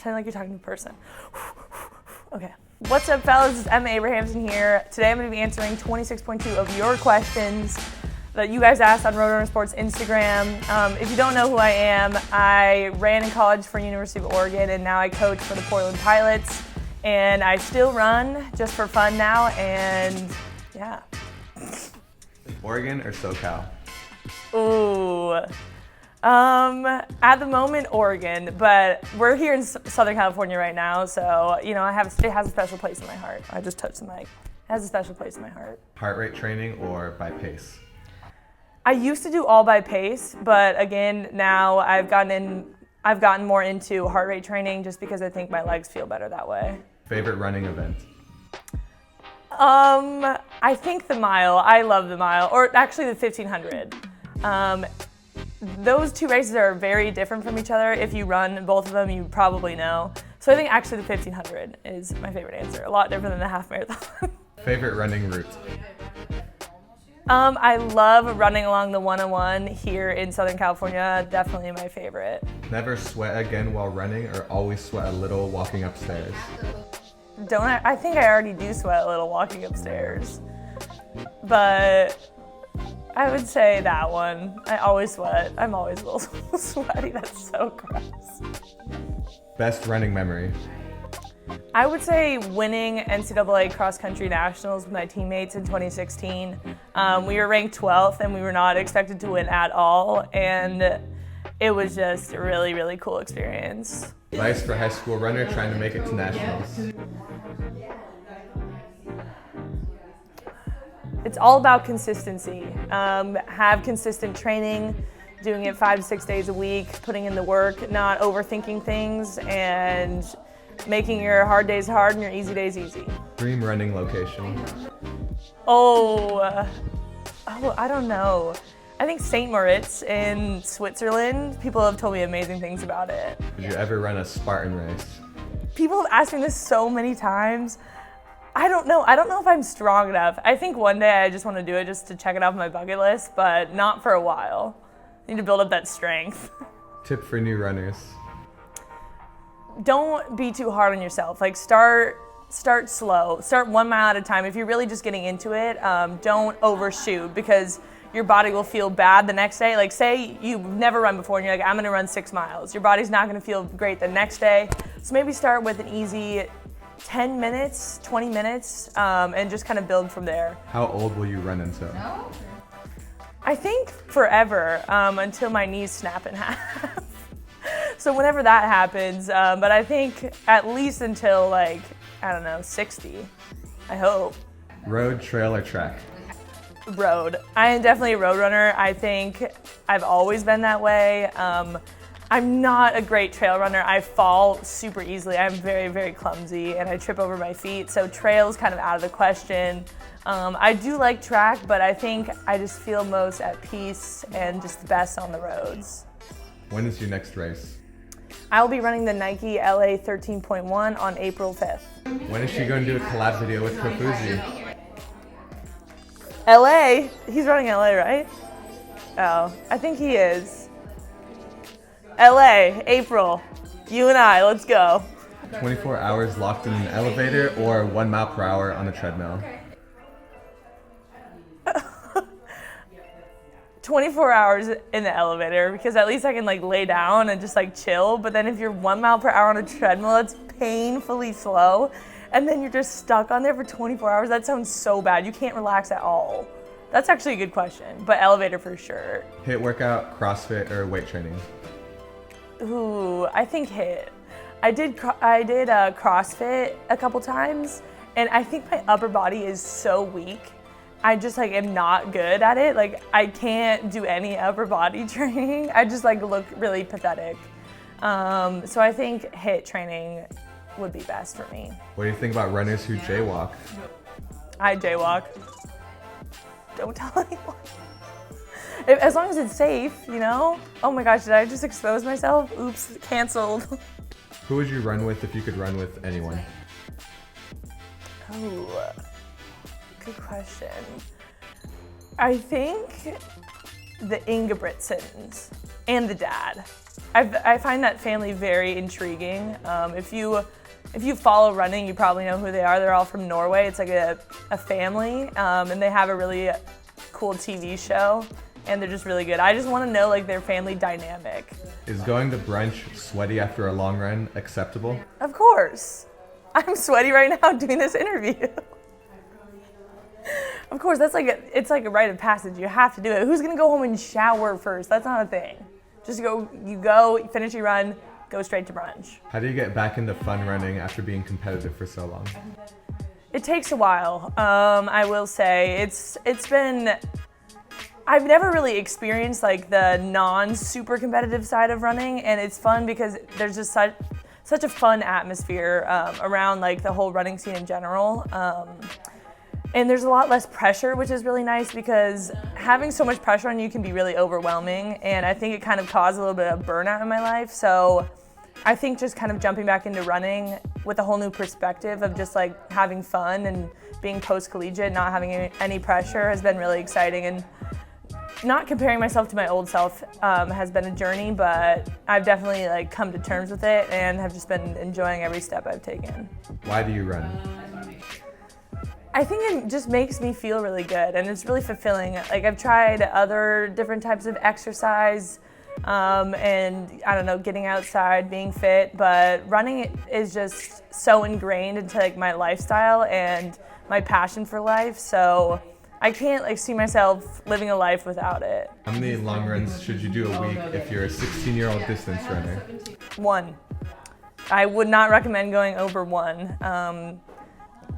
Pretend like you're talking to a person. Okay. What's up, fellas? It's Emma Abrahamson here. Today I'm going to be answering 26.2 of your questions that you guys asked on Roadrunner Sports Instagram. If you don't know who I am, I ran in college for University of Oregon, and now I coach for the Portland Pilots. And I still run just for fun now, and yeah. Oregon or SoCal? Ooh. At the moment, Oregon, but we're here in Southern California right now, so, you know, it has a special place in my heart. I just touched the mic. It has a special place in my heart. Heart rate training or by pace? I used to do all by pace, but again, now I've gotten more into heart rate training just because I think my legs feel better that way. Favorite running event? I think the mile. I love the mile, or actually the 1500. Those two races are very different from each other. If you run both of them, you probably know. So I think actually the 1500 is my favorite answer. A lot different than the half marathon. Favorite running route? I love running along the 101 here in Southern California. Definitely my favorite. Never sweat again while running or always sweat a little walking upstairs? I think I already do sweat a little walking upstairs. But I would say that one. I always sweat. I'm always a little sweaty. That's so gross. Best running memory? I would say winning NCAA cross-country nationals with my teammates in 2016. We were ranked 12th and we were not expected to win at all. And it was just a really, really cool experience. Advice for high school runner trying to make it to nationals? It's all about consistency. Have consistent training, doing it 5 to 6 days a week, putting in the work, not overthinking things, and making your hard days hard and your easy days easy. Dream running location? I don't know. I think St. Moritz in Switzerland. People have told me amazing things about it. Did you ever run a Spartan race? People have asked me this so many times. I don't know if I'm strong enough. I think one day I just want to do it just to check it off my bucket list, but not for a while. I need to build up that strength. Tip for new runners? Don't be too hard on yourself. Like start slow. Start 1 mile at a time. If you're really just getting into it, don't overshoot because your body will feel bad the next day. Like say you've never run before and you're like, I'm gonna run 6 miles. Your body's not gonna feel great the next day. So maybe start with an easy 10 minutes, 20 minutes, and just kind of build from there. How old will you run until? I think forever, until my knees snap in half. So whenever that happens, but I think at least until like, I don't know, 60, I hope. Road, trail, or track? Road. I am definitely a road runner. I think I've always been that way. I'm not a great trail runner. I fall super easily. I'm very, very clumsy and I trip over my feet. So trail's kind of out of the question. I do like track, but I think I just feel most at peace and just the best on the roads. When is your next race? I will be running the Nike LA 13.1 on April 5th. When is she going to do a collab video with Kofuzi? LA? He's running LA, right? Oh, I think he is. LA, April, you and I, let's go. 24 hours locked in an elevator or 1 mile per hour on a treadmill? 24 hours in the elevator because at least I can like lay down and just like chill. But then if you're 1 mile per hour on a treadmill, it's painfully slow. And then you're just stuck on there for 24 hours. That sounds so bad. You can't relax at all. That's actually a good question, but elevator for sure. HIIT workout, CrossFit, or weight training? Ooh, I think HIIT. I did CrossFit a couple times, and I think my upper body is so weak. I just like am not good at it. Like I can't do any upper body training. I just like look really pathetic. So I think HIIT training would be best for me. What do you think about runners who jaywalk? I jaywalk. Don't tell anyone. As long as it's safe, you know? Oh my gosh, did I just expose myself? Oops, canceled. Who would you run with if you could run with anyone? Oh, good question. I think the Ingebrigtsens and the dad. I find that family very intriguing. If you follow running, you probably know who they are. They're all from Norway. It's like a family, and they have a really cool TV show, and they're just really good. I just want to know like their family dynamic. Is going to brunch sweaty after a long run acceptable? Of course. I'm sweaty right now doing this interview. Of course, it's like a rite of passage. You have to do it. Who's gonna go home and shower first? That's not a thing. Just you finish your run, go straight to brunch. How do you get back into fun running after being competitive for so long? It takes a while. I will say it's been. I've never really experienced like the non-super competitive side of running, and it's fun because there's just such a fun atmosphere around like the whole running scene in general. And there's a lot less pressure, which is really nice because having so much pressure on you can be really overwhelming. And I think it kind of caused a little bit of burnout in my life. So I think just kind of jumping back into running with a whole new perspective of just like having fun and being post-collegiate, not having any pressure has been really exciting. And not comparing myself to my old self has been a journey, but I've definitely like come to terms with it and have just been enjoying every step I've taken. Why do you run? I think it just makes me feel really good and it's really fulfilling. Like I've tried other different types of exercise and I don't know, getting outside, being fit, but running is just so ingrained into like my lifestyle and my passion for life. So I can't like see myself living a life without it. How many long runs should you do a week if you're a 16-year-old distance runner? 1. I would not recommend going over 1.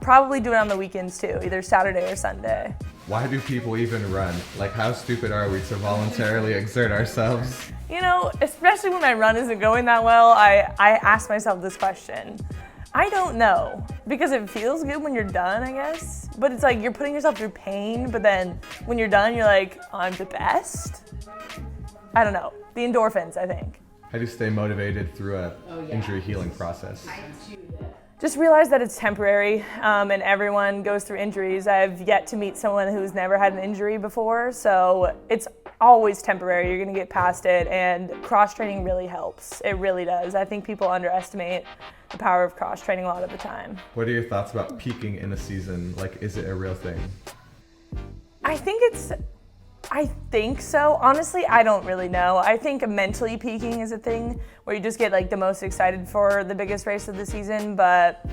Probably do it on the weekends too, either Saturday or Sunday. Why do people even run? Like, how stupid are we to voluntarily exert ourselves? You know, especially when my run isn't going that well, I ask myself this question. I don't know, because it feels good when you're done, I guess. But it's like you're putting yourself through pain, but then when you're done, you're like, I'm the best? I don't know. The endorphins, I think. How do you stay motivated through a injury healing process? Just realize that it's temporary, and everyone goes through injuries. I've yet to meet someone who's never had an injury before, so it's always temporary. You're gonna get past it, and cross-training really helps. It really does. I think people underestimate the power of cross-training a lot of the time. What are your thoughts about peaking in a season? Like, is it a real thing? I think so. Honestly, I don't really know. I think mentally peaking is a thing where you just get like the most excited for the biggest race of the season, but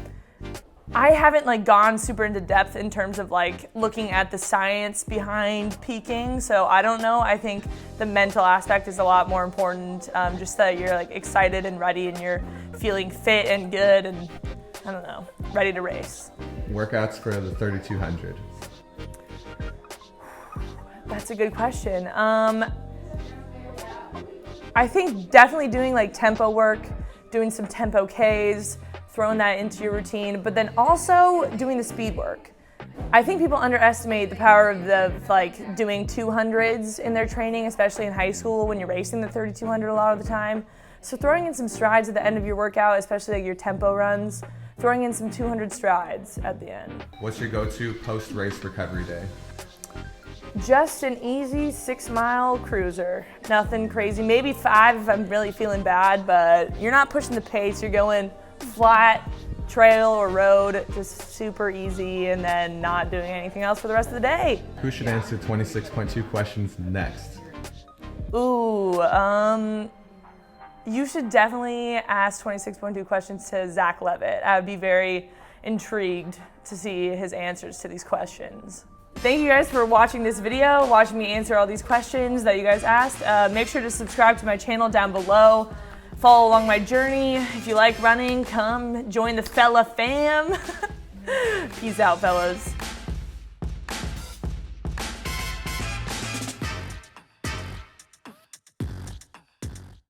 I haven't like gone super into depth in terms of like looking at the science behind peaking, so I don't know. I think the mental aspect is a lot more important, just that you're like excited and ready and you're feeling fit and good and I don't know, ready to race. Workouts for the 3200. That's a good question. I think definitely doing like tempo work, doing some tempo Ks, throwing that into your routine, but then also doing the speed work. I think people underestimate the power of like doing 200s in their training, especially in high school when you're racing the 3200 a lot of the time. So throwing in some strides at the end of your workout, especially like your tempo runs, throwing in some 200 strides at the end. What's your go-to post-race recovery day? Just an easy 6-mile cruiser. Nothing crazy, maybe 5 if I'm really feeling bad, but you're not pushing the pace, you're going flat, trail or road, just super easy, and then not doing anything else for the rest of the day. Who should answer 26.2 questions next? Ooh, you should definitely ask 26.2 questions to Zach Levitt. I would be very intrigued to see his answers to these questions. Thank you guys for watching this video, watching me answer all these questions that you guys asked. Make sure to subscribe to my channel down below. Follow along my journey. If you like running, come join the fella fam. Peace out, fellas.